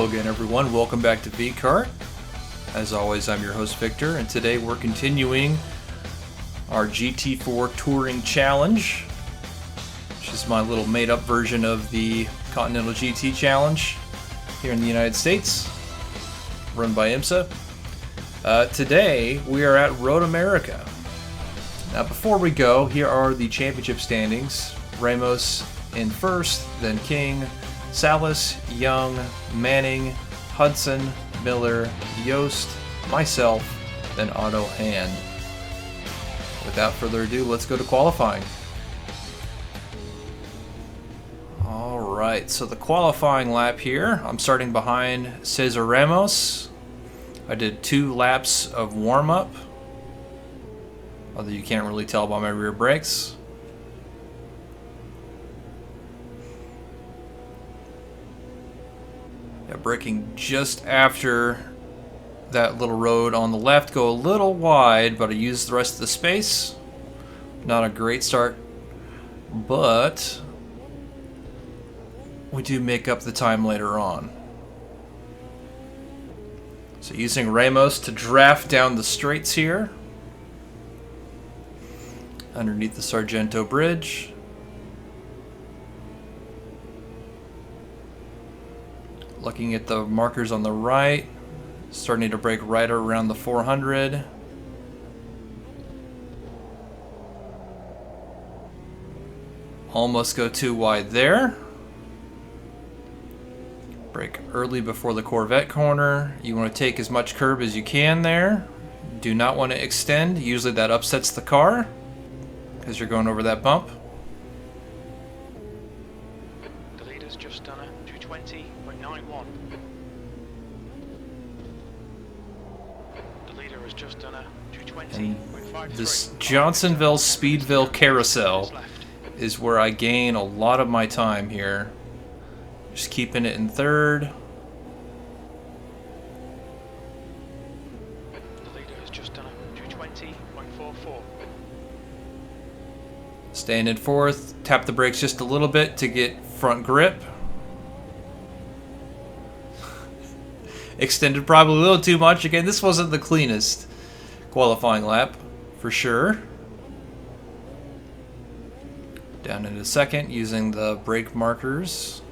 Hello again, everyone. Welcome back to VCart. As always, I'm your host Victor, and today we're continuing our GT4 Touring Challenge, which is my little made-up version of the Continental GT Challenge here in the United States, run by IMSA. Today we are at Road America. Now, before we go, here are the championship standings. Ramos in first, then King, Salas, Young, Manning, Hudson, Miller, Yost, myself, then Otto Hand. Without further ado, let's go to qualifying. Alright, so the qualifying lap here, I'm starting behind Cesar Ramos. I did 2 laps of warm-up, although you can't really tell by my rear brakes. Braking just after that little road on the left, go a little wide, but I used the rest of the space. Not a great start, but we do make up the time later on. So using Ramos to draft down the straights here underneath the Sargento Bridge. Looking at the markers on the right, starting to brake right around the 400. Almost go too wide there. Brake early before the Corvette corner. You want to take as much curb as you can there. Do not want to extend. Usually that upsets the car because you're going over that bump. The leader's just done a 220.91. The leader has just done a 220.53. This Johnsonville Speedville carousel is where I gain a lot of my time here. Just keeping it in third. The leader has just done a 220.44. Staying in fourth. Tap the brakes just a little bit to get front grip. Extended probably a little too much. Again, this wasn't the cleanest qualifying lap, for sure. Down into second using the brake markers.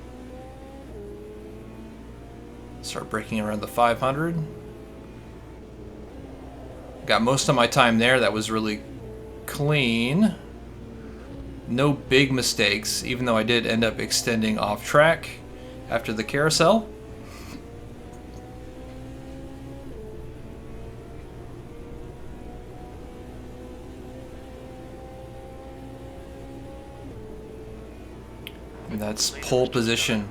Start braking around the 500. Got most of my time there. That was really clean. No big mistakes, even though I did end up extending off track after the carousel. And that's pole position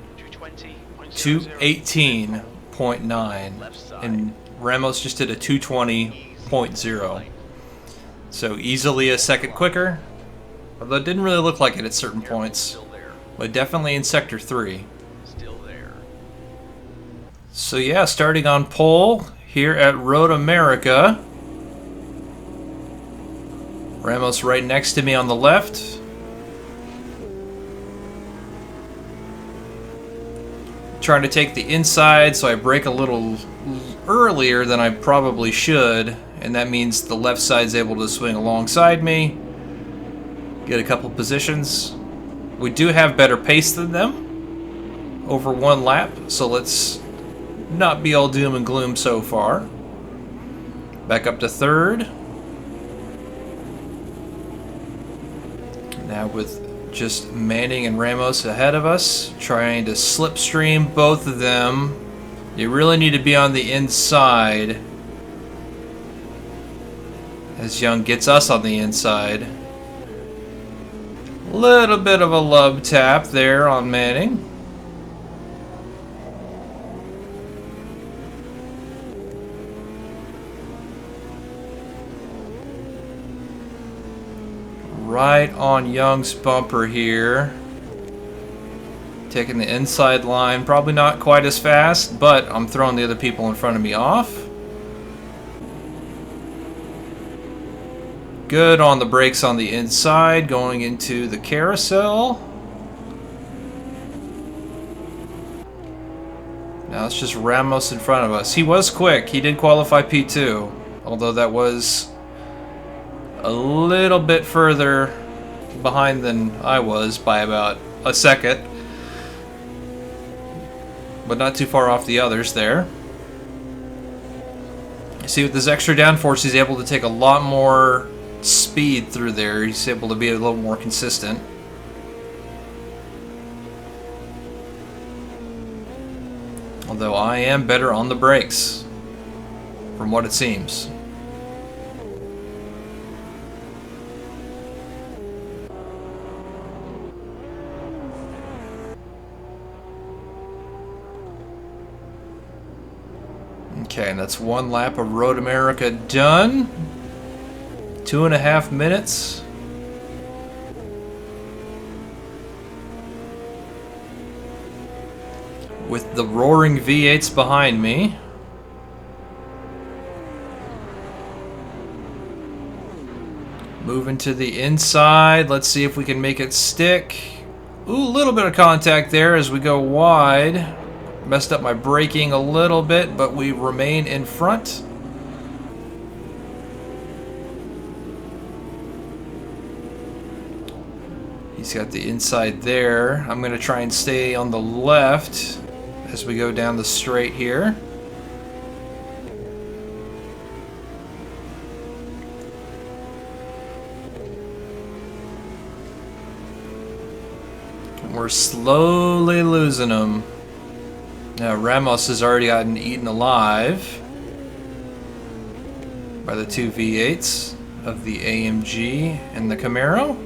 218.9, and Ramos just did a 220.0. So easily a second quicker, although it didn't really look like it at certain points, but definitely in sector 3. So yeah, starting on pole here at Road America. Ramos right next to me on the left. Trying to take the inside, so I brake a little earlier than I probably should, and that means the left side's able to swing alongside me, get a couple positions. We do have better pace than them over one lap, so let's not be all doom and gloom so far. Back up to third. Now with just Manning and Ramos ahead of us, trying to slipstream both of them. You really need to be on the inside as Young gets us on the inside. Little bit of a lub tap there on Manning. Right on Young's bumper here. Taking the inside line, probably not quite as fast, but I'm throwing the other people in front of me off. Good on the brakes on the inside, going into the carousel. Now it's just Ramos in front of us. He was quick. He did qualify P2, although that was a little bit further behind than I was by about a second. But not too far off the others there. You see, with this extra downforce, he's able to take a lot more speed through there. He's able to be a little more consistent. Although I am better on the brakes, from what it seems. Okay, and that's one lap of Road America done. 2.5 minutes. With the roaring V8s behind me. Moving to the inside. Let's see if we can make it stick. Ooh, a little bit of contact there as we go wide. Messed up my braking a little bit, but we remain in front. He's got the inside there. I'm going to try and stay on the left as we go down the straight here. And we're slowly losing him. Now Ramos has already gotten eaten alive by the two V8s of the AMG and the Camaro.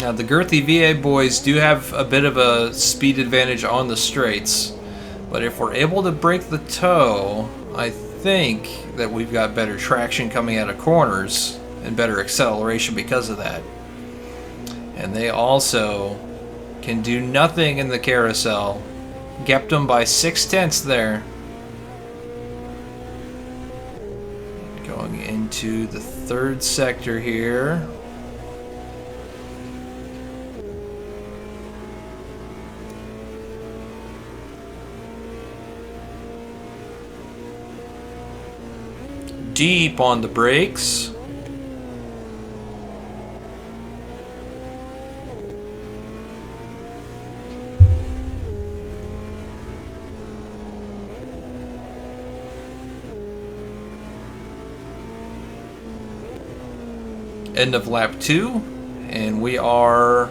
Now the girthy V8 boys do have a bit of a speed advantage on the straights, but if we're able to break the toe, I think that we've got better traction coming out of corners and better acceleration because of that. And they also can do nothing in the carousel. Gapped them by 0.6 there. Going into the third sector here. Deep on the brakes. End of lap 2, and we are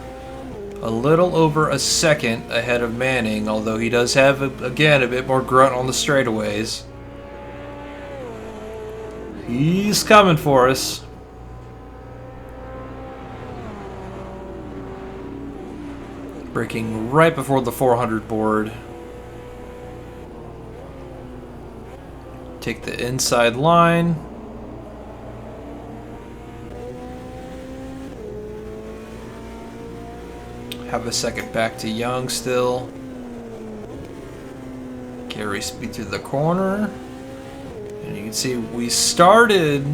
a little over a second ahead of Manning, although he does have, again, a bit more grunt on the straightaways. He's coming for us. Braking right before the 400 board. Take the inside line. Have a second back to Young still. Carry speed through the corner. And you can see we started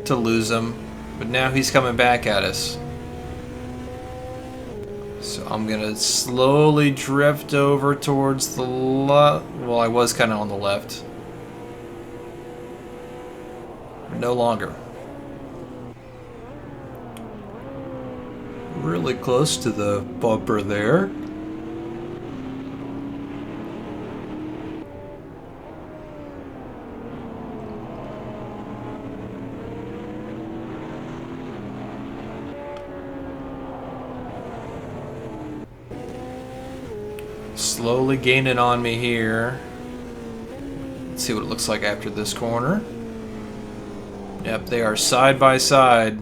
to lose him, but now he's coming back at us. So I'm gonna slowly drift over towards the left. Well, I was kind of on the left. No longer. Really close to the bumper there. Slowly gaining on me here. Let's see what it looks like after this corner. Yep, they are side by side.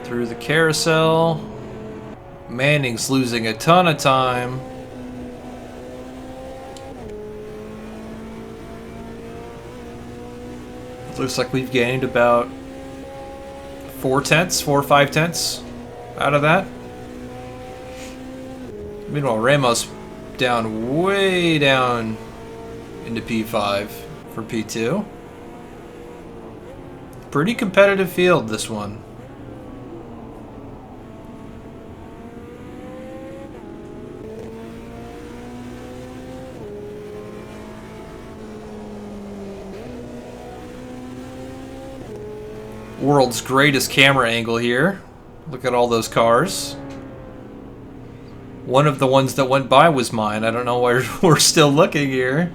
Through the carousel. Manning's losing a ton of time. It looks like we've gained about 4 or 5 tenths out of that. Meanwhile, Ramos way down into P5 for P2. Pretty competitive field, this one. World's greatest camera angle here. Look at all those cars. One of the ones that went by was mine. I don't know why we're still looking here.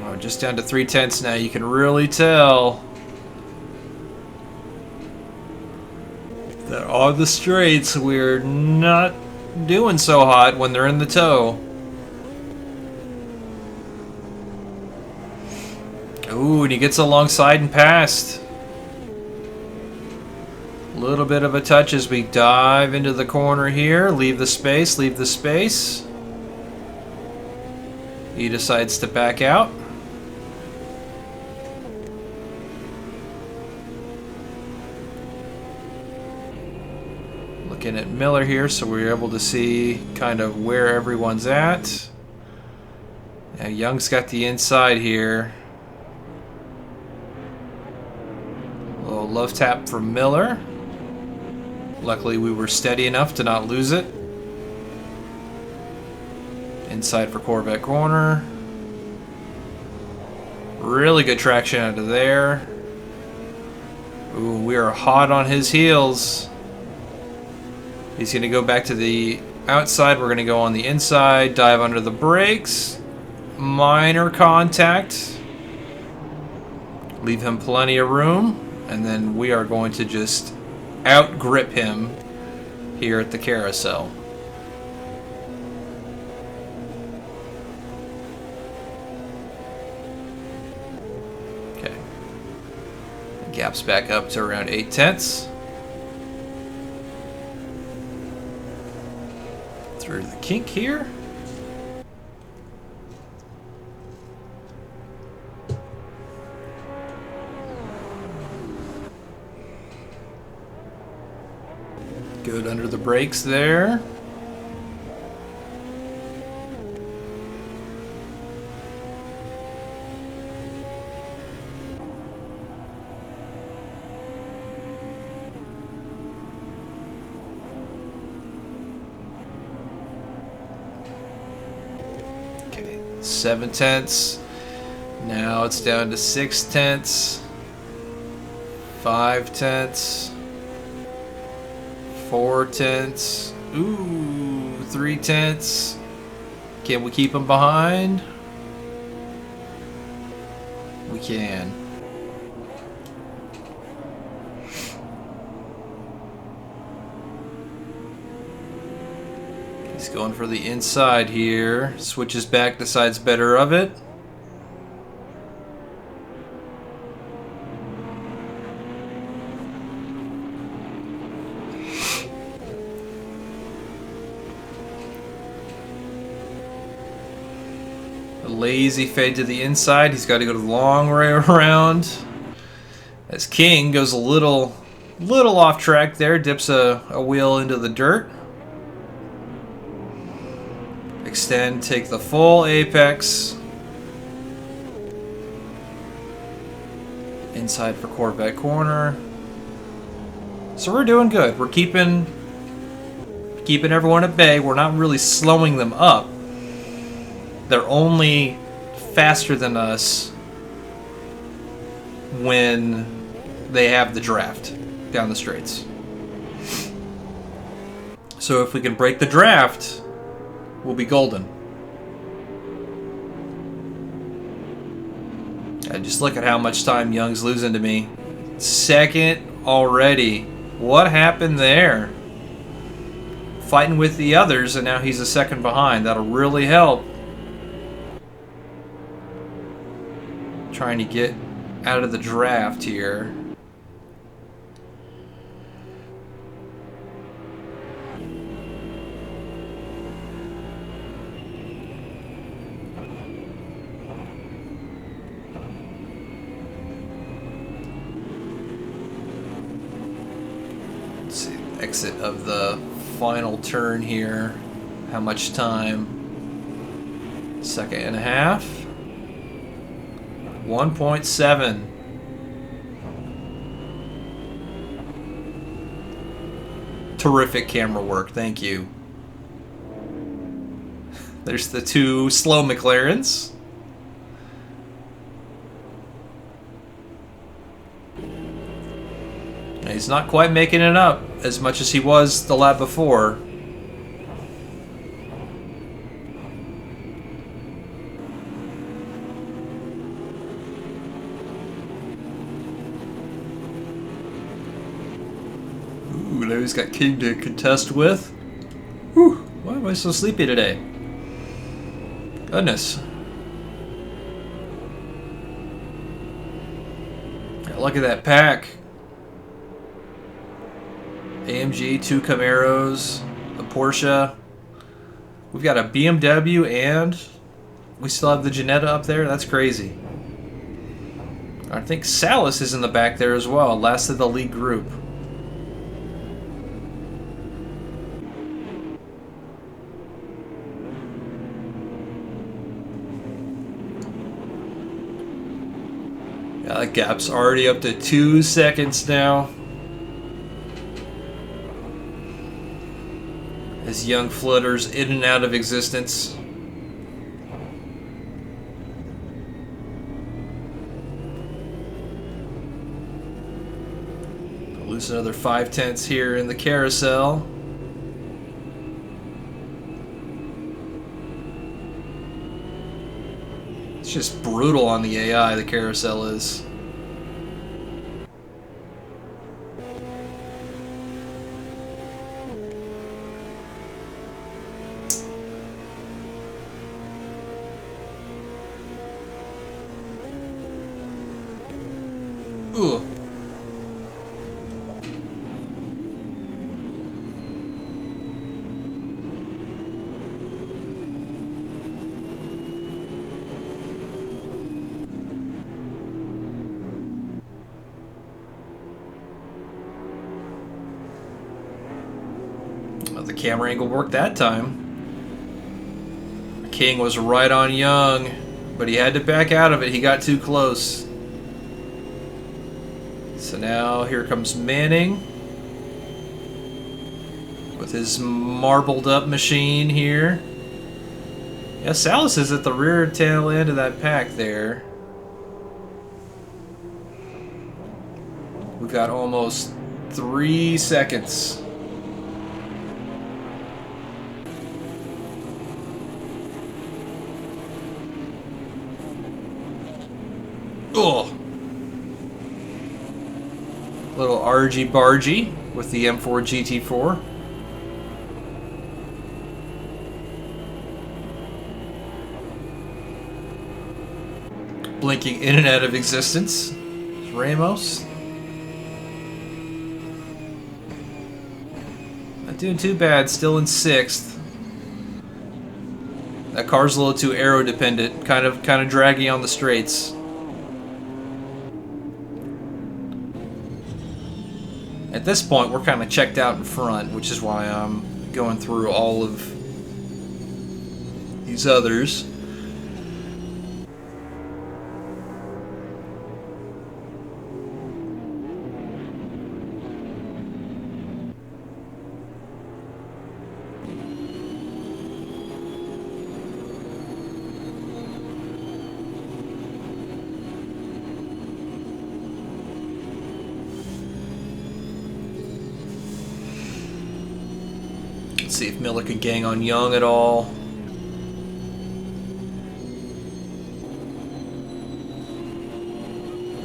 Oh, just down to 3 tenths now. You can really tell that on the straights we're not doing so hot when they're in the toe. Ooh, and he gets alongside and past. A little bit of a touch as we dive into the corner here. Leave the space, leave the space. He decides to back out. Looking at Miller here, so we're able to see kind of where everyone's at. Now Young's got the inside here. Little love tap from Miller. Luckily we were steady enough to not lose it. Inside for Corvette corner. Really good traction out of there. Ooh, we are hot on his heels. He's going to go back to the outside. We're going to go on the inside. Dive under the brakes. Minor contact. Leave him plenty of room. And then we are going to just out-grip him here at the carousel. Okay. Gap's back up to around 8 tenths. Through the kink here. Good under the brakes there. Okay, 7 tenths. Now it's down to 6 tenths. 5 tenths. 4 tenths. Ooh, 3 tenths. Can we keep him behind? We can. He's going for the inside here. Switches back, decides better of it. Lazy fade to the inside. He's got to go the long way around. As King goes a little off track there, dips a wheel into the dirt. Extend, take the full apex. Inside for Corvette corner. So we're doing good. We're keeping everyone at bay. We're not really slowing them up. They're only faster than us when they have the draft down the straights. So if we can break the draft, we'll be golden. Yeah, just look at how much time Young's losing to me. Second already. What happened there? Fighting with the others, and now he's a second behind. That'll really help. Trying to get out of the draft here. exit of the final turn here. How much time? Second and a half. 1.7. Terrific camera work, thank you. There's the two slow McLarens. And he's not quite making it up as much as he was the lap before. Ooh, now he's got King to contest with. Whew, why am I so sleepy today? Goodness. Yeah, look at that pack. AMG, 2 Camaros, a Porsche. We've got a BMW and we still have the Jetta up there. That's crazy. I think Salas is in the back there as well. Last of the lead group. Yeah, that gap's already up to 2 seconds now. As young flutters in and out of existence. Lose another 5/10 here in the carousel. It's just brutal on the AI, the carousel is. Ugh. Well, the camera angle worked that time. King was right on Young, but he had to back out of it. He got too close. So now here comes Manning with his marbled up machine here. Yeah, Salas is at the rear tail end of that pack there. We've got almost 3 seconds. Oh. Little argy-bargy with the M4 GT4. Blinking in and out of existence. It's Ramos. Not doing too bad, still in 6th. That car's a little too aero dependent, kind of draggy on the straights. At this point, we're kind of checked out in front, which is why I'm going through all of these others. Let's see if Miller can gang on Young at all.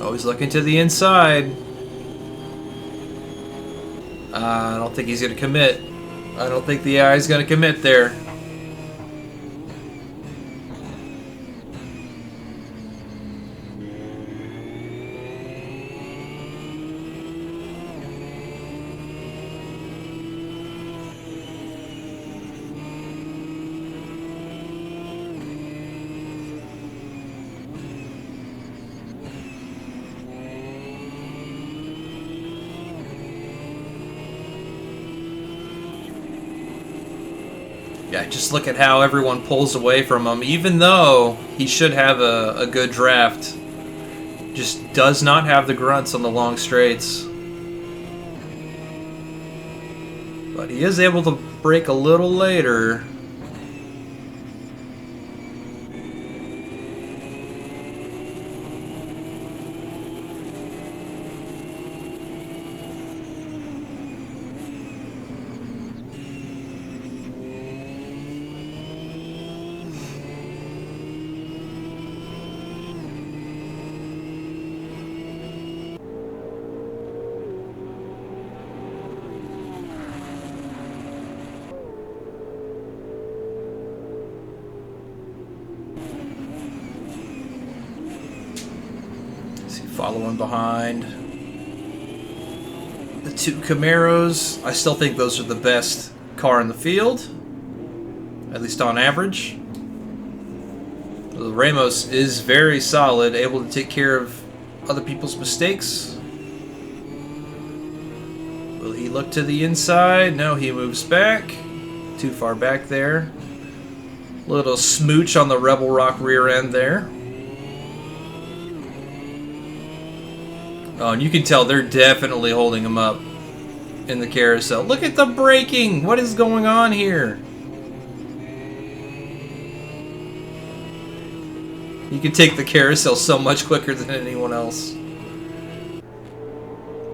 Always looking to the inside. I don't think he's going to commit. I don't think the AI is going to commit there. Yeah, just look at how everyone pulls away from him, even though he should have a good draft. Just does not have the grunts on the long straights. But he is able to break a little later. Following behind the two Camaros. I still think those are the best car in the field, at least on average. Ramos is very solid, able to take care of other people's mistakes. Will he look to the inside? No, he moves back. Too far back there. Little smooch on the Rebel Rock rear end there. Oh, and you can tell they're definitely holding him up in the carousel. Look at the braking! What is going on here? You can take the carousel so much quicker than anyone else.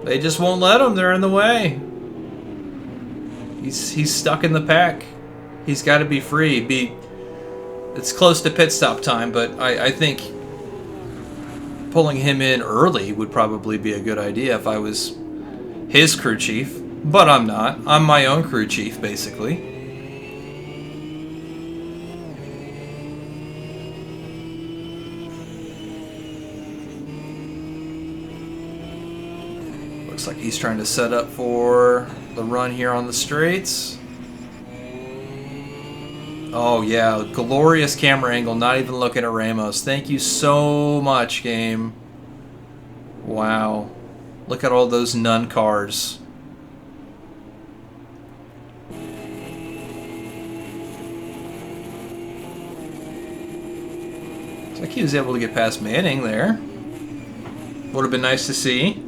They just won't let him. They're in the way. He's stuck in the pack. He's got to be free. It's close to pit stop time, but I think pulling him in early would probably be a good idea if I was his crew chief. But I'm not. I'm my own crew chief, basically. Looks like he's trying to set up for the run here on the straights. Oh yeah, glorious camera angle, not even looking at Ramos. Thank you so much, game. Wow. Look at all those nun cars. Looks like he was able to get past Manning there. Would have been nice to see.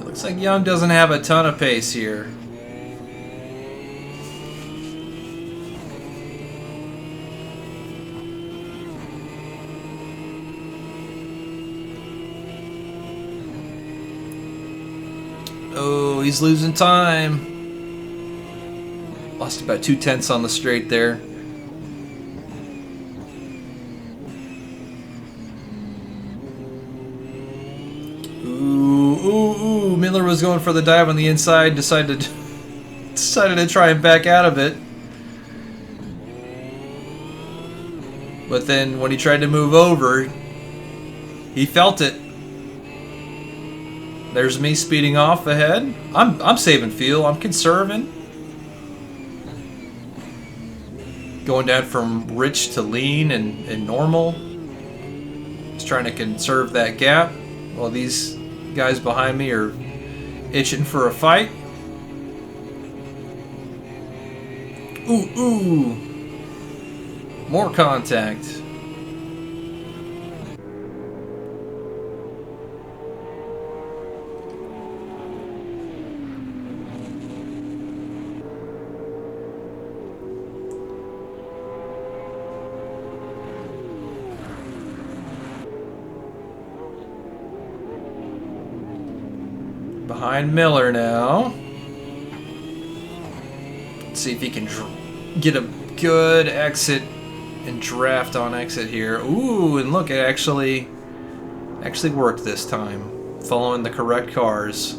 Looks like Young doesn't have a ton of pace here. Oh, he's losing time. Lost about 2/10 on the straight there. Ooh, Miller was going for the dive on the inside, decided to try and back out of it. But then when he tried to move over, he felt it. There's me speeding off ahead. I'm saving fuel. I'm conserving. Going down from rich to lean and normal. Just trying to conserve that gap while these guys behind me are itching for a fight. Ooh. More contact. Behind Miller now. Let's see if he can get a good exit and draft on exit here. Ooh, and look, it actually worked this time. Following the correct cars.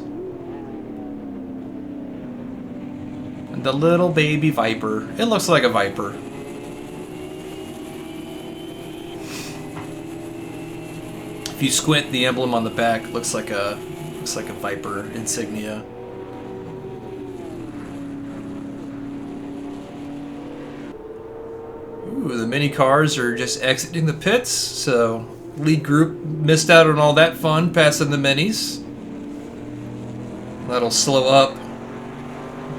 And the little baby Viper. It looks like a Viper. If you squint, the emblem on the back looks like a Viper insignia. Ooh, the mini cars are just exiting the pits, so lead group missed out on all that fun passing the minis. That'll slow up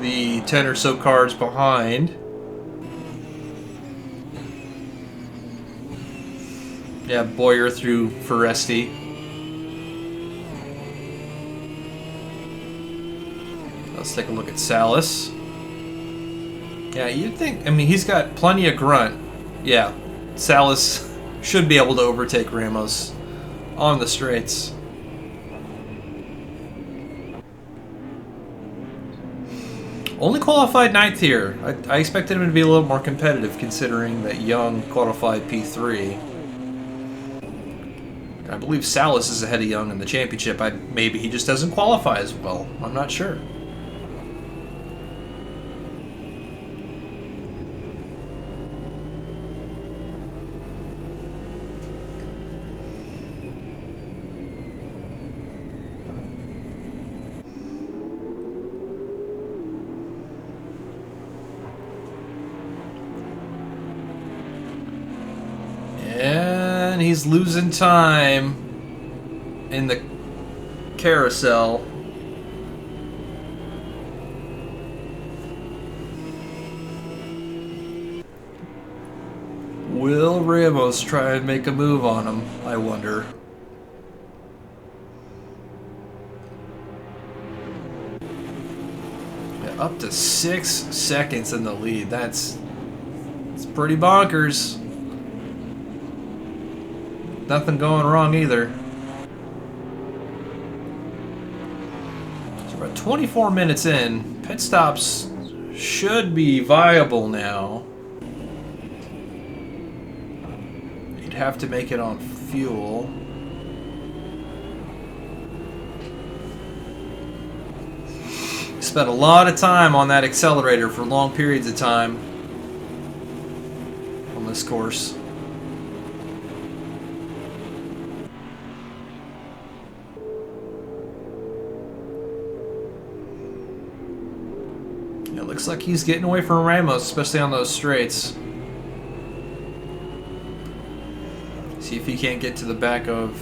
the 10 or so cars behind. Yeah, Boyer through Foresti. Let's take a look at Salas. Yeah, you'd think, I mean, he's got plenty of grunt. Yeah, Salas should be able to overtake Ramos on the straights. Only qualified 9th here. I expected him to be a little more competitive considering that Young qualified P3. I believe Salas is ahead of Young in the championship. Maybe he just doesn't qualify as well. I'm not sure. And he's losing time in the carousel. Will Ramos try and make a move on him, I wonder? Yeah, up to 6 seconds in the lead. That's pretty bonkers. Nothing going wrong either. So we're at 24 minutes in. Pit stops should be viable now. You'd have to make it on fuel. Spent a lot of time on that accelerator for long periods of time on this course. It looks like he's getting away from Ramos, especially on those straights. See if he can't get to the back of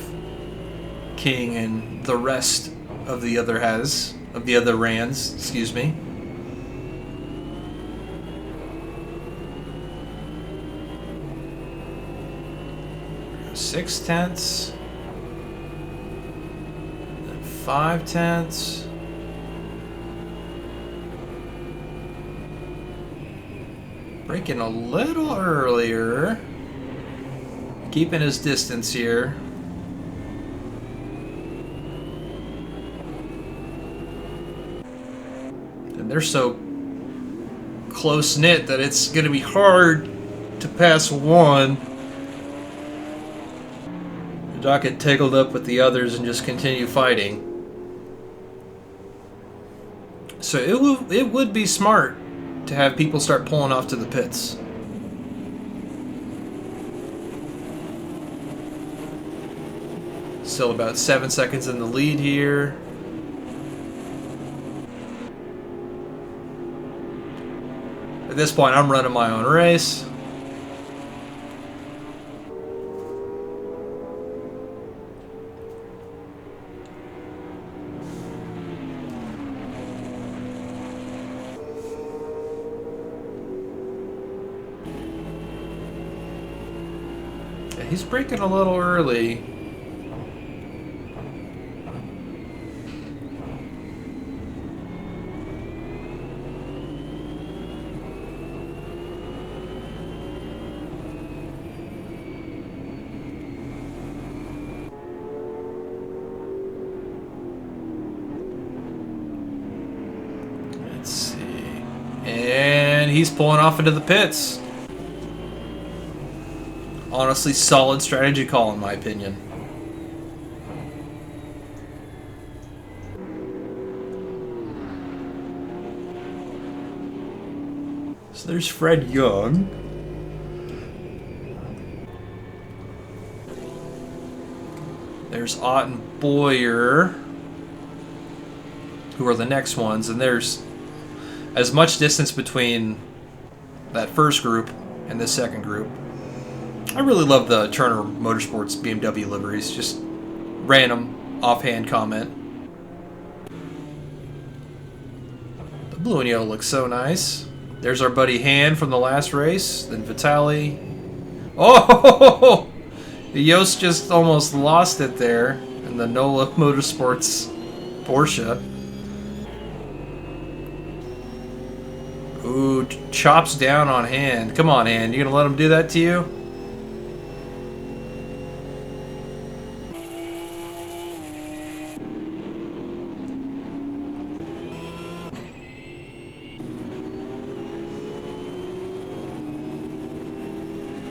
King and the rest of the other Rands, excuse me. Six tenths. Then 5 tenths. Braking a little earlier. Keeping his distance here. And they're so close-knit that it's going to be hard to pass one. Doc get tangled up with the others and just continue fighting. So it would be smart to have people start pulling off to the pits. Still about 7 seconds in the lead here. At this point, I'm running my own race. Yeah, he's braking a little early. And he's pulling off into the pits. Honestly, solid strategy call in my opinion. So there's Fred Young. There's Ott and Boyer, who are the next ones, and there's as much distance between that first group and this second group. I really love the Turner Motorsports BMW liveries. Just random, offhand comment. The blue and yellow looks so nice. There's our buddy Han from the last race. Then Vitali. Oh! Yost just almost lost it there in the NOLA Motorsports Porsche. Ooh, chops down on Han. Come on, Han. You gonna let him do that to you?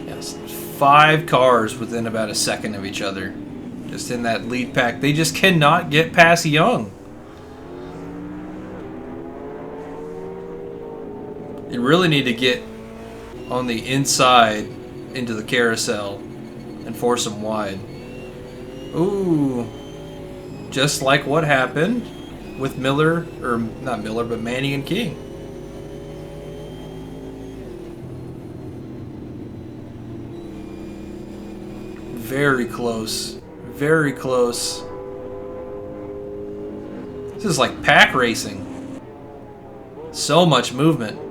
Yes, 5 cars within about a second of each other. Just in that lead pack. They just cannot get past Young. You really need to get on the inside into the carousel and force them wide. Ooh. Just like what happened with Miller, or not Miller, but Manning and King. Very close. Very close. This is like pack racing. So much movement.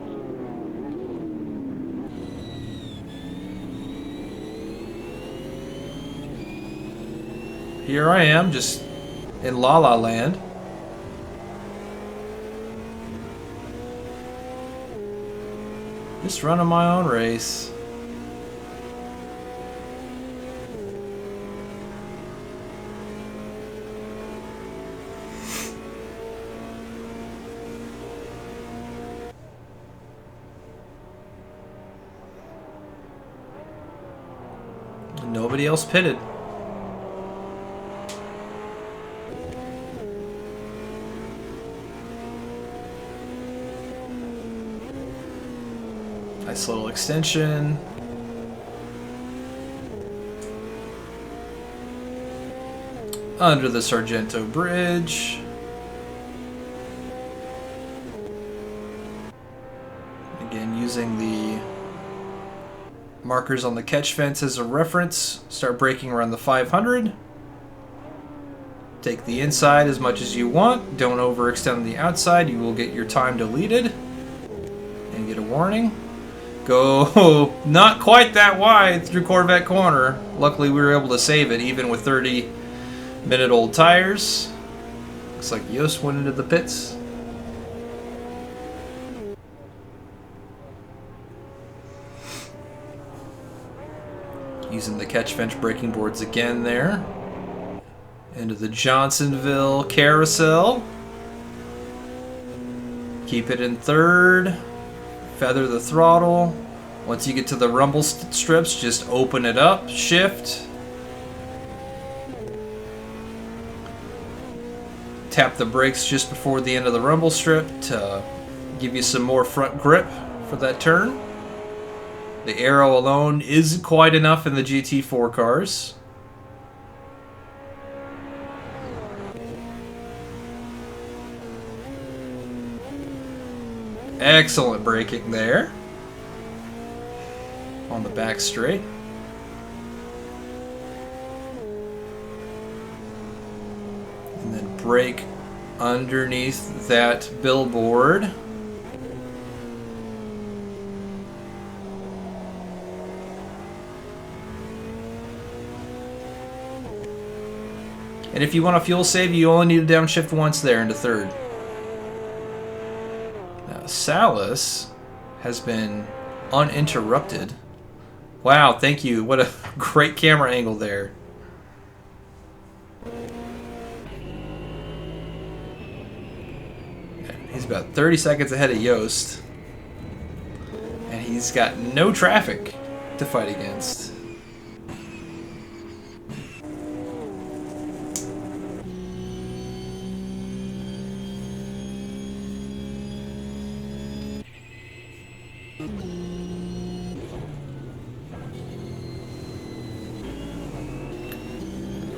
Here I am, just in La La Land. Just running my own race. Nobody else pitted. Nice little extension. Under the Sargento Bridge. Again, using the markers on the catch fence as a reference. Start braking around the 500. Take the inside as much as you want. Don't overextend on the outside. You will get your time deleted and get a warning. Go not quite that wide through Corvette Corner. Luckily, we were able to save it even with 30-minute-old tires. Looks like Yost went into the pits. Using the catch fence braking boards again there. Into the Johnsonville carousel. Keep it in third. Feather the throttle. Once you get to the rumble strips, just open it up, shift. Tap the brakes just before the end of the rumble strip to give you some more front grip for that turn. The aero alone isn't quite enough in the GT4 cars. Excellent braking there. On the back straight. And then brake underneath that billboard. And if you want a fuel save, you only need to downshift once there into third. Now, Salas has been uninterrupted. Wow, thank you. What a great camera angle there. He's about 30 seconds ahead of Yost. And he's got no traffic to fight against.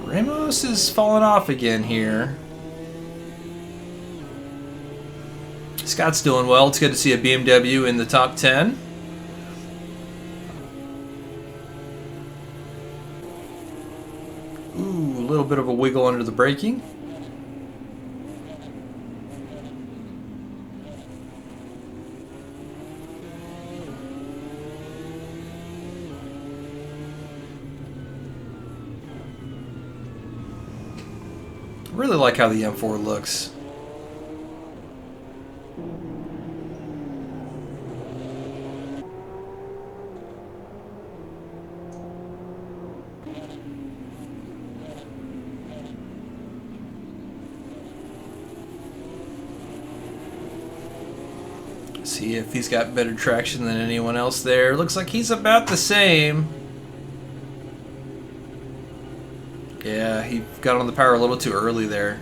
Ramos is falling off again here. Scott's doing well. It's good to see a BMW in the top 10. Ooh, a little bit of a wiggle under the braking. Really like how the M4 looks. See if he's got better traction than anyone else there. Looks like he's about the same. Yeah, he got on the power a little too early there.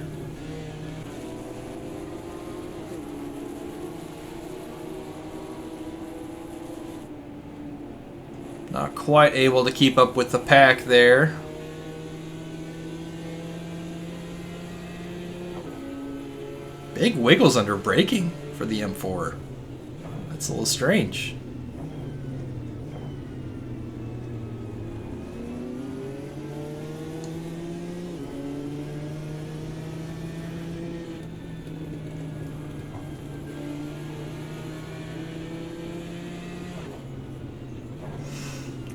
Not quite able to keep up with the pack there. Big wiggles under braking for the M4. That's a little strange.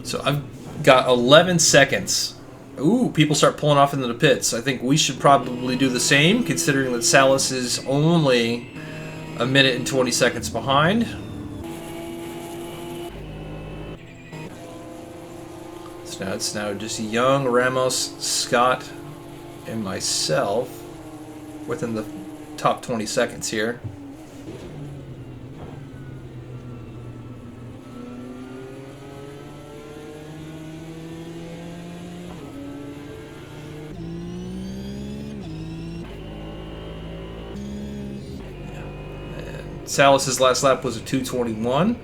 So I've got 11 seconds. Ooh, people start pulling off into the pits. I think we should probably do the same, considering that Salas is only a minute and 20 seconds behind. So now it's just Young, Ramos, Scott, and myself within the top 20 seconds here. Salas's last lap was a 2:21.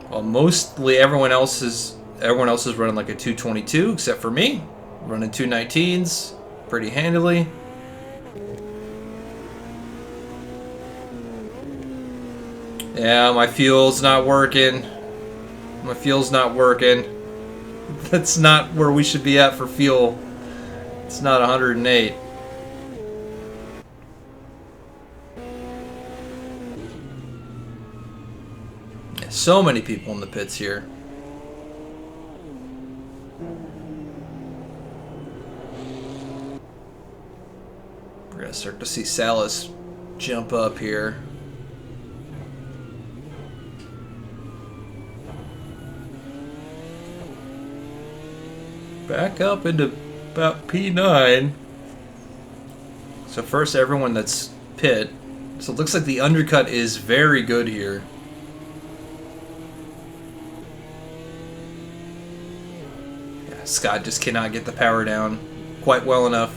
Well, mostly everyone else is running like a 2:22, except for me, running 2:19s pretty handily. Yeah, my fuel's not working. My fuel's not working. That's not where we should be at for fuel. It's not 108. So many people in the pits here. We're going to start to see Salas jump up here. Back up into about P9. So first, everyone that's pit. So it looks like the undercut is very good here. Scott just cannot get the power down quite well enough.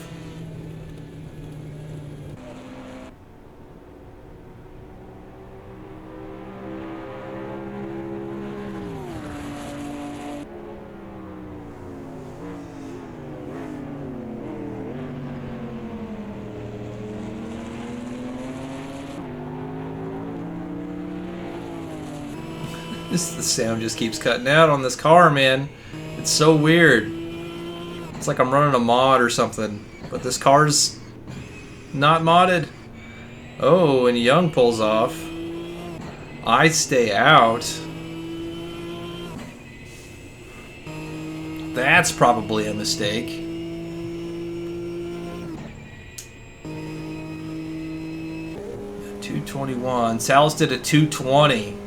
The sound just keeps cutting out on this car, man. It's so weird. It's like I'm running a mod or something, but this car's not modded. Oh, and Young pulls off. I stay out. That's probably a mistake. 2:21. Salas did a 2:20.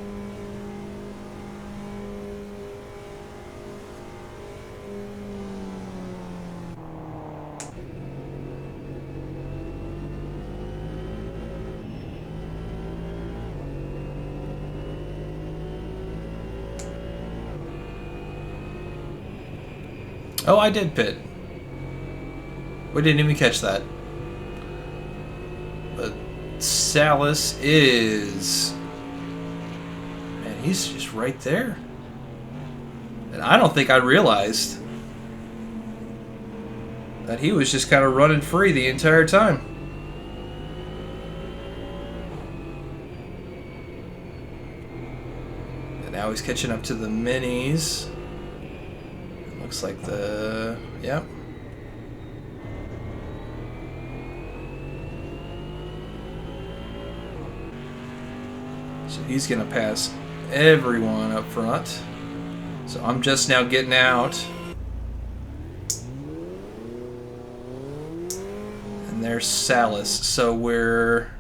Oh, I did pit. We didn't even catch that. But Salas is... Man, he's just right there. And I don't think I realized that he was just kind of running free the entire time. And now he's catching up to the minis. Looks like the... Yep. So he's going to pass everyone up front. So I'm just now getting out. And there's Salas. So we're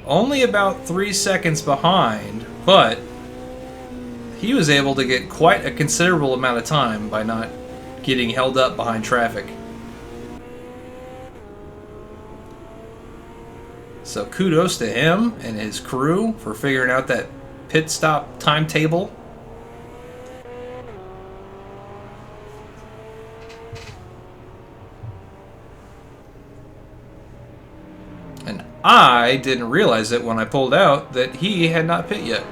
only about 3 seconds behind, but he was able to get quite a considerable amount of time by not getting held up behind traffic. So kudos to him and his crew for figuring out that pit stop timetable. And I didn't realize it when I pulled out that he had not pit yet.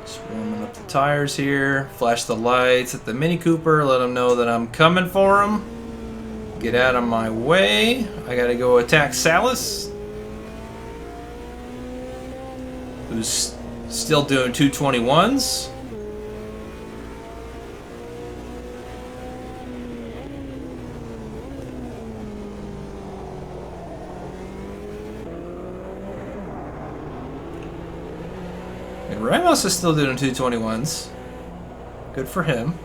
Just warming up the tires here. Flash the lights at the Mini Cooper. Let him know that I'm coming for him. Get out of my way. I gotta go attack Salas, who's still doing 221s. And Ramos is still doing 221s. Good for him.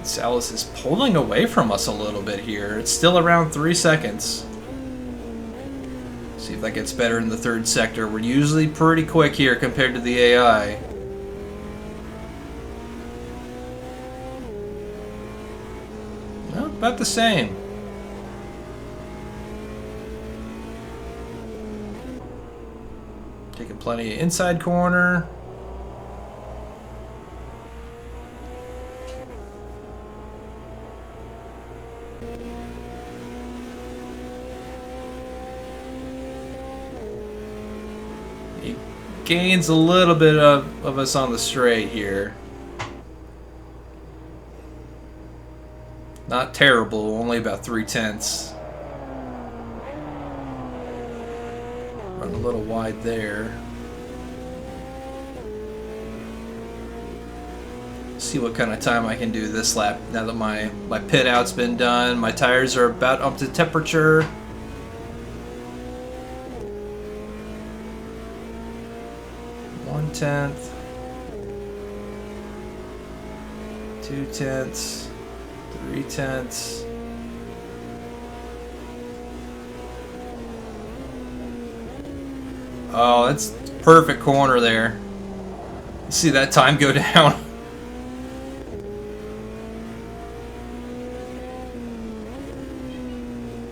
Salas is pulling away from us a little bit here. It's still around 3 seconds. See if that gets better in the third sector. We're usually pretty quick here compared to the AI. No, about the same. Taking plenty of inside corner. He gains a little bit of us on the straight here. Not terrible, only about 3/10. Run a little wide there. See what kind of time I can do this lap now that my pit out's been done. My tires are about up to temperature. One-tenth, 2/10, 3/10. Oh, that's perfect corner there. See that time go down.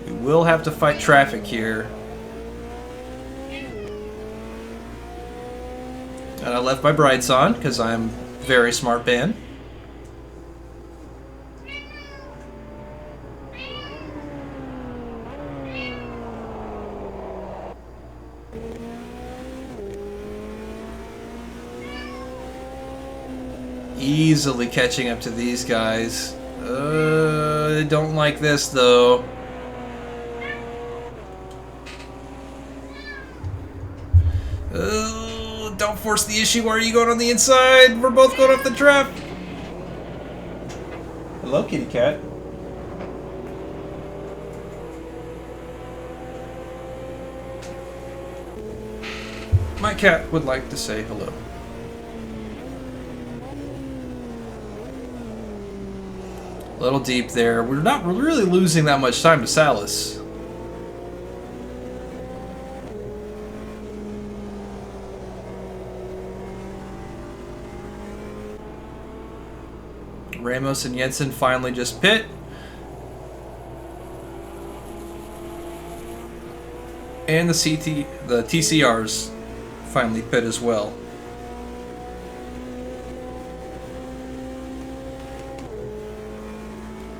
We will have to fight traffic here. And I left my brights on because I'm a very smart man. Easily catching up to these guys. I don't like this though. Don't force the issue. Why are you going on the inside? We're both going off the trap. Hello, kitty cat. My cat would like to say hello. A little deep there. We're not really losing that much time to Salas. Ramos and Jensen finally just pit. And the TCRs finally pit as well.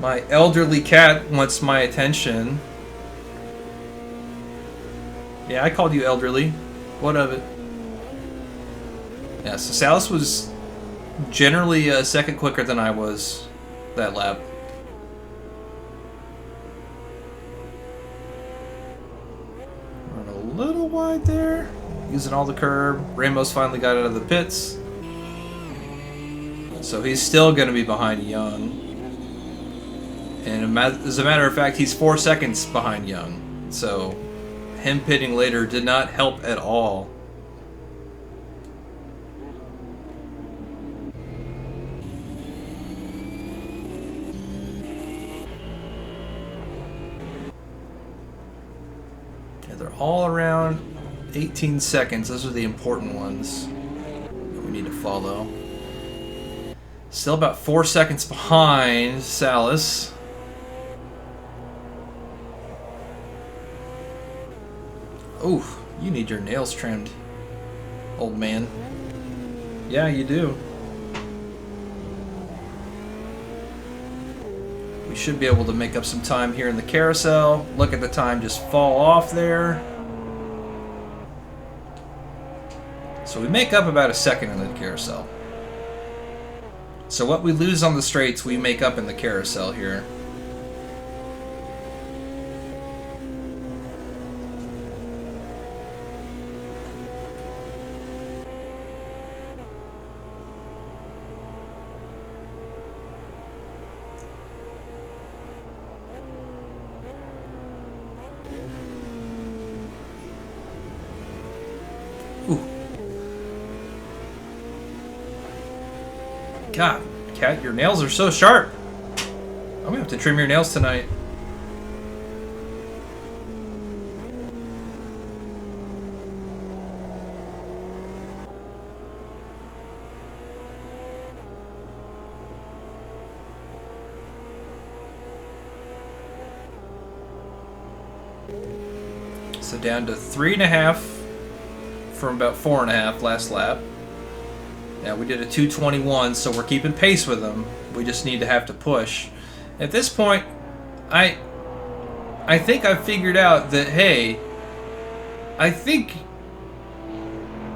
My elderly cat wants my attention. Yeah, I called you elderly. What of it? Yeah, so Salas was generally a second quicker than I was that lap. Run a little wide there. Using all the curb. Ramos finally got out of the pits. So he's still going to be behind Young. And as a matter of fact, he's 4 seconds behind Young. So him pitting later did not help at all. Yeah, they're all around 18 seconds. Those are the important ones that we need to follow. Still about 4 seconds behind Salas. Ooh, you need your nails trimmed, old man. Yeah, you do. We should be able to make up some time here in the carousel. Look at the time just fall off there. So we make up about a second in the carousel. So what we lose on the straights, we make up in the carousel here. God, Kat, your nails are so sharp. I'm gonna have to trim your nails tonight. So down to 3.5 from about 4.5 last lap. Yeah, we did a 2:21, so we're keeping pace with them. We just need to have to push. At this point, I think I've figured out that, hey, I think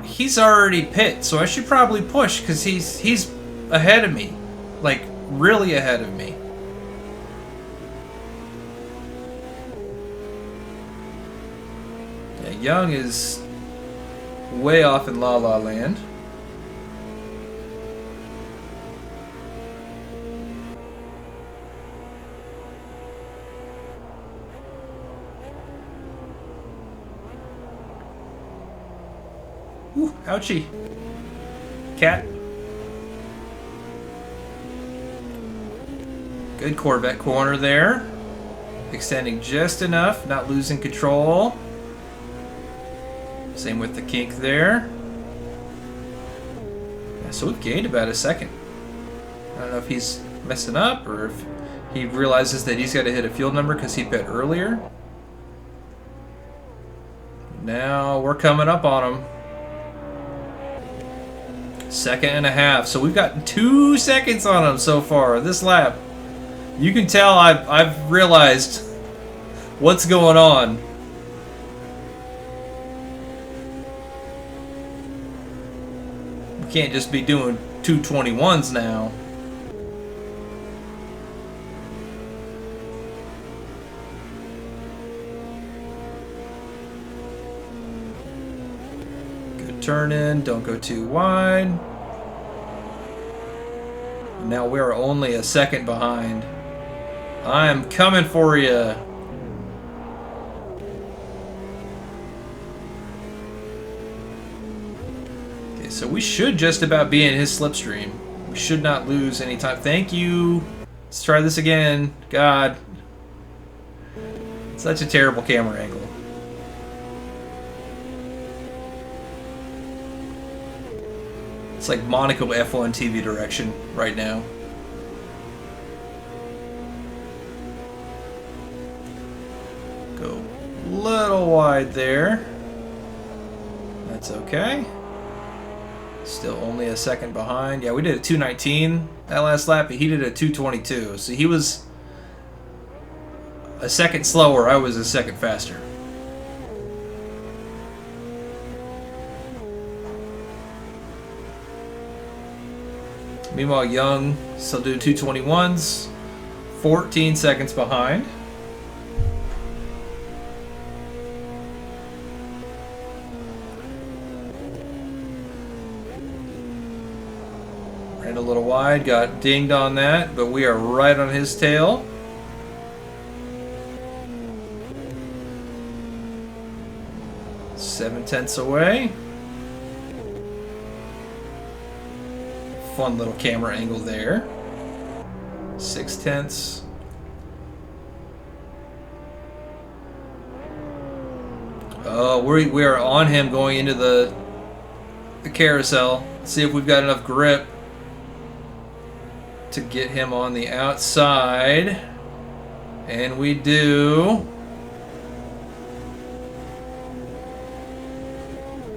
he's already pit, so I should probably push because he's ahead of me, like really ahead of me. Yeah, Young is way off in La La Land. Ooh, ouchie. Cat. Good Corvette corner there. Extending just enough, not losing control. Same with the kink there. Yeah, so we've gained about a second. I don't know if he's messing up or if he realizes that he's got to hit a field number because he pit earlier. Now we're coming up on him. 2.5. So we've gotten 2 seconds on him so far this lap. You can tell I've realized what's going on. We can't just be doing 2:21s now. Good turn in, don't go too wide. Now we're only a second behind. I am coming for you. Okay, so we should just about be in his slipstream. We should not lose any time. Thank you. Let's try this again. God. Such a terrible camera angle. It's like Monaco F1 TV direction right now. Go a little wide there. That's okay. Still only a second behind. Yeah, we did a 2:19 that last lap, but he did a 2:22. So he was a second slower. I was a second faster. Meanwhile, Young still doing 221s, 14 seconds behind. Ran a little wide, got dinged on that, but we are right on his tail. Seven tenths away. Fun little camera angle there. 6 tenths. Oh, we are on him going into the carousel. Let's see if we've got enough grip to get him on the outside. And we do.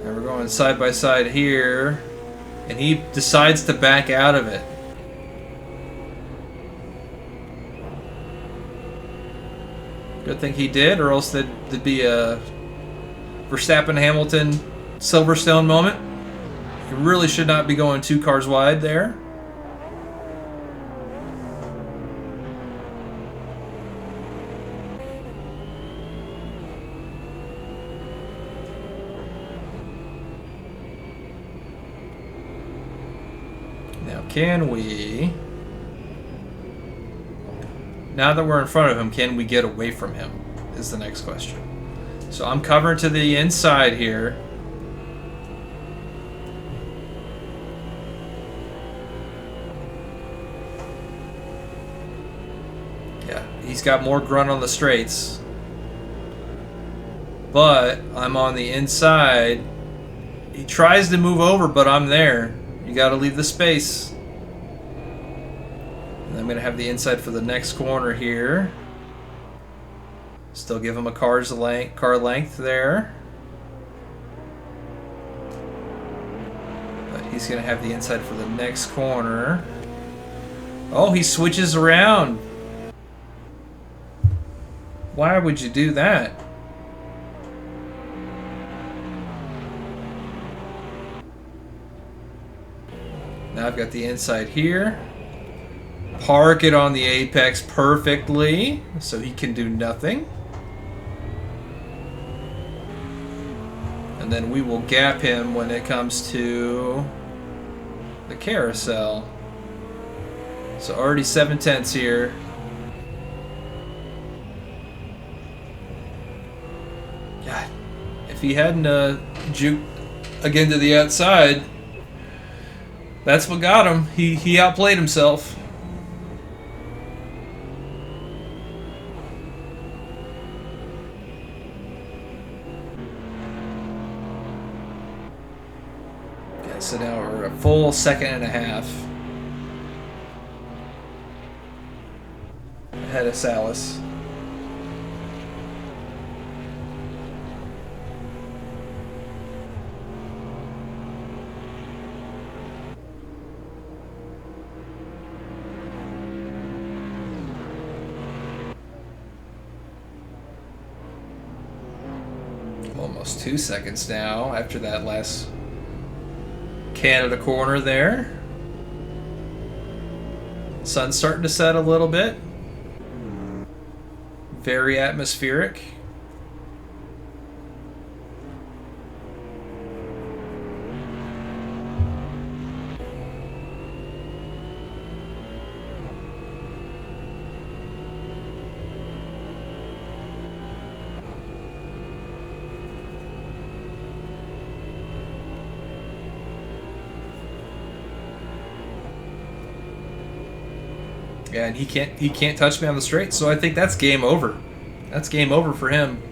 And we're going side by side here. And he decides to back out of it. Good thing he did, or else there'd be a Verstappen-Hamilton Silverstone moment. You really should not be going 2 cars wide there. Now, can we... Now that we're in front of him, can we get away from him? Is the next question. So I'm covering to the inside here. Yeah, he's got more grunt on the straights. But I'm on the inside. He tries to move over, but I'm there. You got to leave the space. And I'm going to have the inside for the next corner here. Still give him a car length there. But he's going to have the inside for the next corner. Oh, he switches around. Why would you do that? Now I've got the inside here. Park it on the apex perfectly so he can do nothing. And then we will gap him when it comes to the carousel. So already 7 tenths here. God, if he hadn't juked again to the outside, that's what got him. He outplayed himself. Okay, so now we're a full 1.5 seconds ahead of Salas. Almost 2 seconds now after that last Canada corner there. Sun's starting to set a little bit. Very atmospheric. Yeah, and he can't touch me on the straight, so I think that's game over. That's game over for him.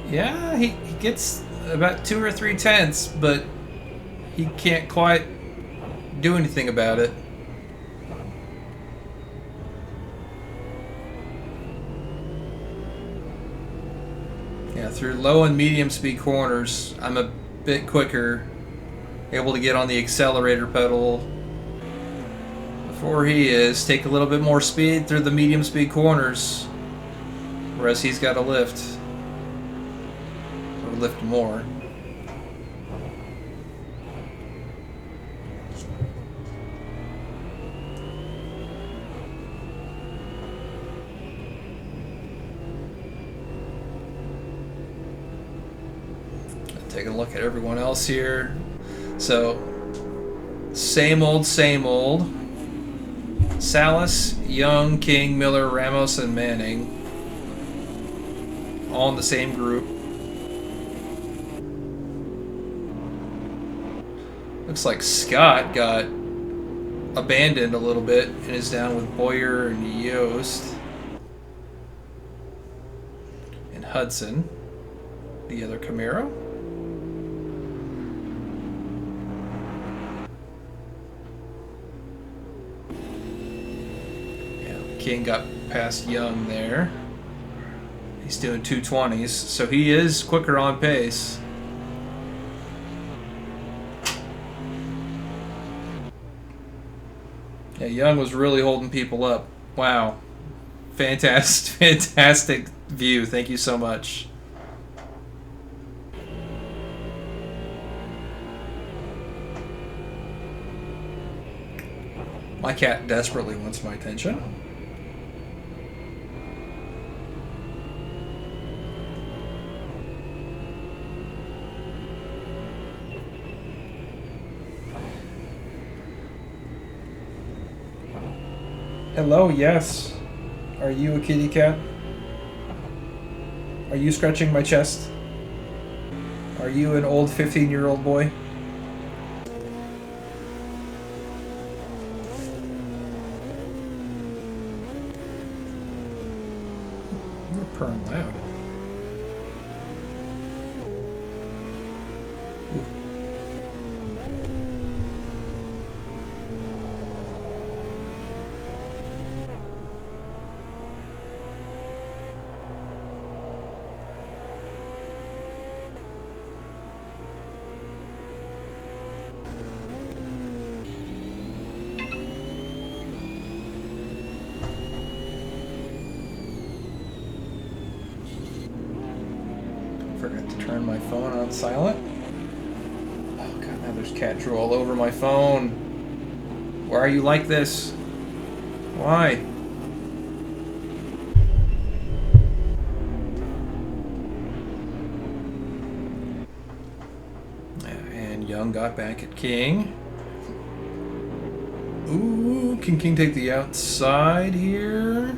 Yeah, he gets about 2 or 3 tenths, but he can't quite do anything about it. through low and medium speed corners, I'm a bit quicker, able to get on the accelerator pedal before he is. Take a little bit more speed through the medium speed corners, whereas he's got to lift, or lift more. Taking a look at everyone else here. So, same old, same old. Salas, Young, King, Miller, Ramos, and Manning. All in the same group. Looks like Scott got abandoned a little bit and is down with Boyer and Yost. And Hudson, the other Camaro. King got past Young there. He's doing 220s, so he is quicker on pace. Yeah, Young was really holding people up. Wow. Fantastic view. Thank you so much. My cat desperately wants my attention. Hello, yes. Are you a kitty cat? Are you scratching my chest? Are you an old 15-year-old boy? You're purring loud. Forgot to turn my phone on silent. Oh god, now there's cat drool all over my phone. Why are you like this? Why? And Young got back at King. Ooh, can King take the outside here?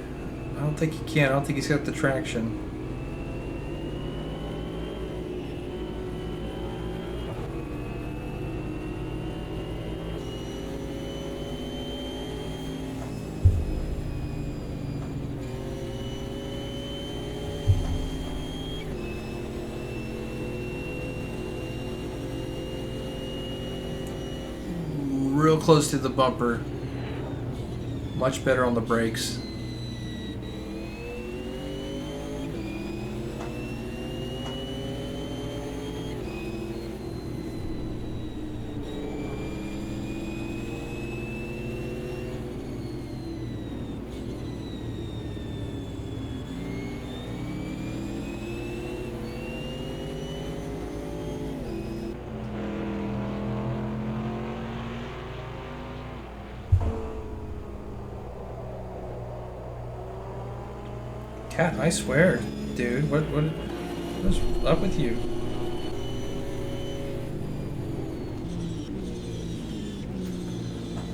I don't think he can. I don't think he's got the traction. Real close to the bumper. Much better on the brakes. Cat, I swear, dude, what's up with you?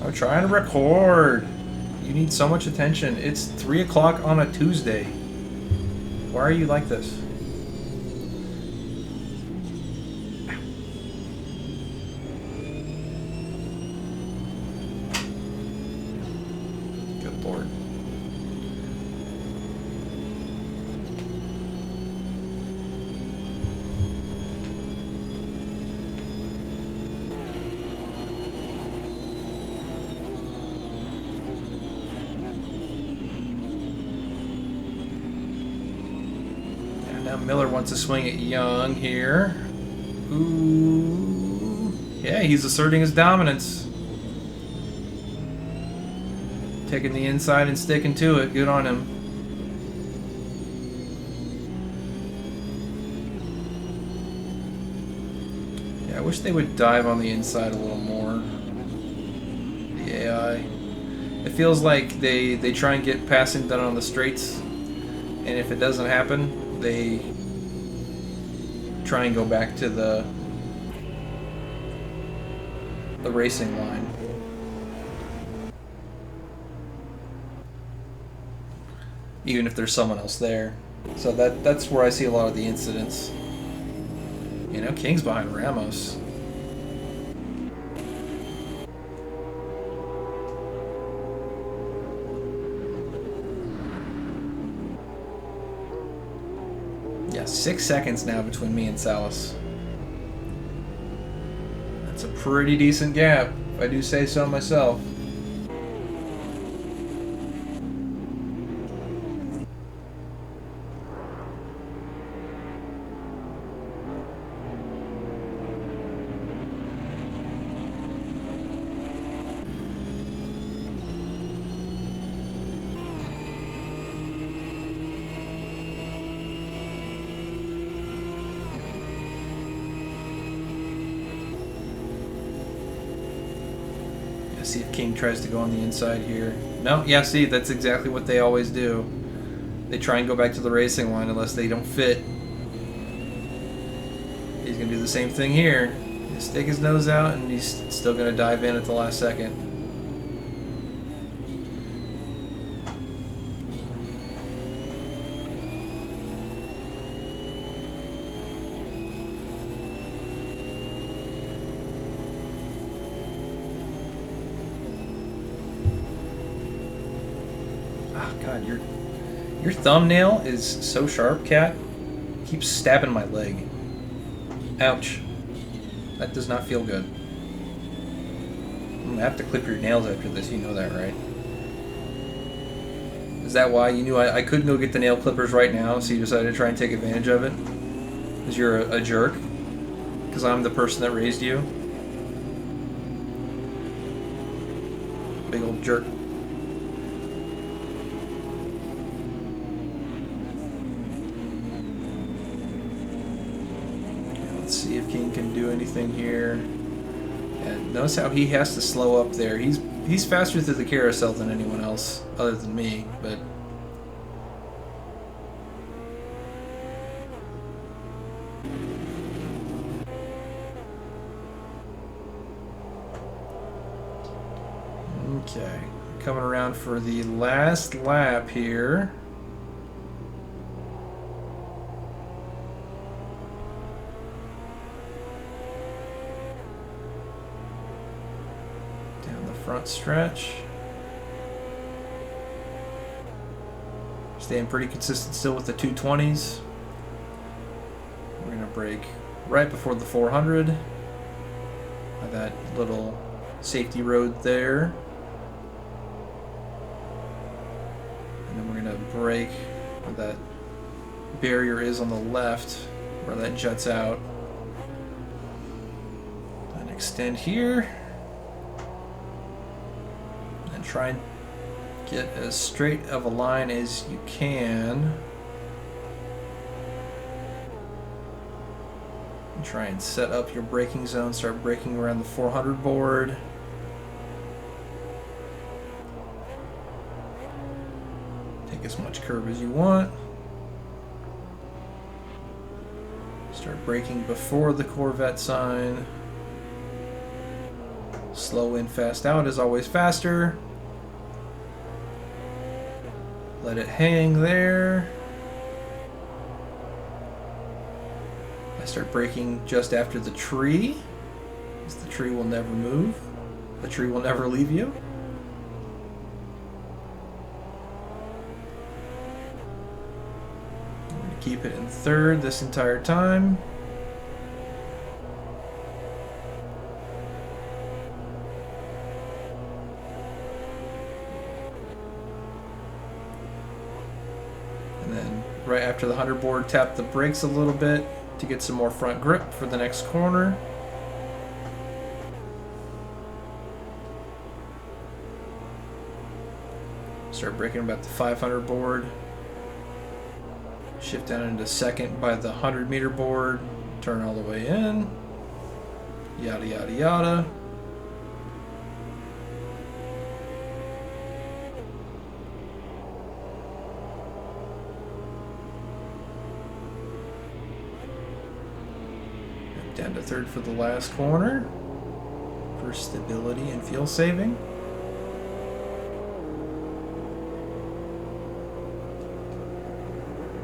I'm trying to record. You need so much attention. It's 3 o'clock on a Tuesday. Why are you like this? Good Lord. Miller wants to swing at Young here. Ooh. Yeah, he's asserting his dominance. Taking the inside and sticking to it. Good on him. Yeah, I wish they would dive on the inside a little more. The AI. It feels like they try and get passing done on the straights, and if it doesn't happen, they try and go back to the racing line. Even if there's someone else there. So that's where I see a lot of the incidents. You know, King's behind Ramos. Yeah, 6 seconds now between me and Salas. That's a pretty decent gap, if I do say so myself. See if King tries to go on the inside here. No, yeah, see, that's exactly what they always do. They try and go back to the racing line unless they don't fit. He's going to do the same thing here. He'll stick his nose out, and he's still going to dive in at the last second. God, your thumbnail is so sharp, Cat. Keeps stabbing my leg. Ouch. That does not feel good. I'm gonna have to clip your nails after this, you know that, right? Is that why you knew I couldn't go get the nail clippers right now, so you decided to try and take advantage of it? Because you're a jerk? Because I'm the person that raised you? Big old jerk. See if King can do anything here. And notice how he has to slow up there. He's faster through the carousel than anyone else, other than me, but okay. Coming around for the last lap here. Front stretch. Staying pretty consistent still with the 220s. We're going to brake right before the 400. By that little safety road there. And then we're going to brake where that barrier is on the left, where that juts out. And extend here. Try and get as straight of a line as you can. And try and set up your braking zone. Start braking around the 400 board. Take as much curve as you want. Start braking before the Corvette sign. Slow in, fast out is always faster. Let it hang there. I start braking just after the tree, because the tree will never move. The tree will never leave you. I'm going to keep it in third this entire time. right after the 100 board, tap the brakes a little bit to get some more front grip for the next corner. Start braking about the 500 board. Shift down into second by the 100 meter board. Turn all the way in. Yada, yada, yada. Down to third for the last corner for stability and fuel saving.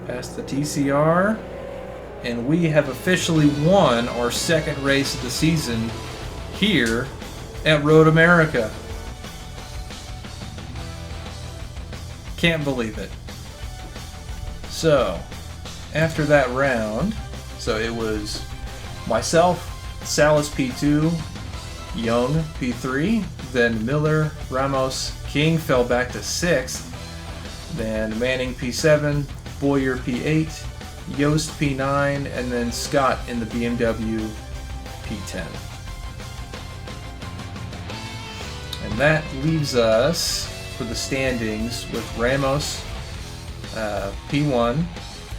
Past the TCR, and we have officially won our second race of the season here at Road America. Can't believe it. So, after that round, so it was myself, Salas P2, Young P3, then Miller, Ramos, King fell back to 6th, then Manning P7, Boyer P8, Yost P9, and then Scott in the BMW P10. And that leaves us for the standings with Ramos P1,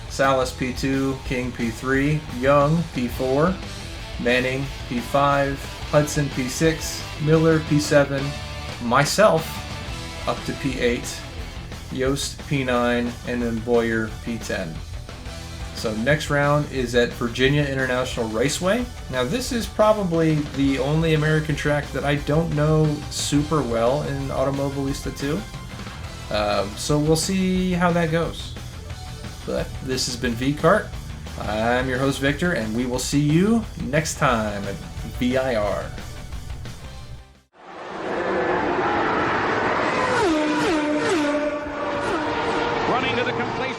Salas P2, King P3, Young P4, Manning P5, Hudson P6, Miller P7, myself up to P8, Yost P9, and then Boyer P10. So next round is at Virginia International Raceway. Now this is probably the only American track that I don't know super well in Automobilista 2. So we'll see how that goes. But this has been VCart. I'm your host Victor, and we will see you next time at VIR. Running to the complete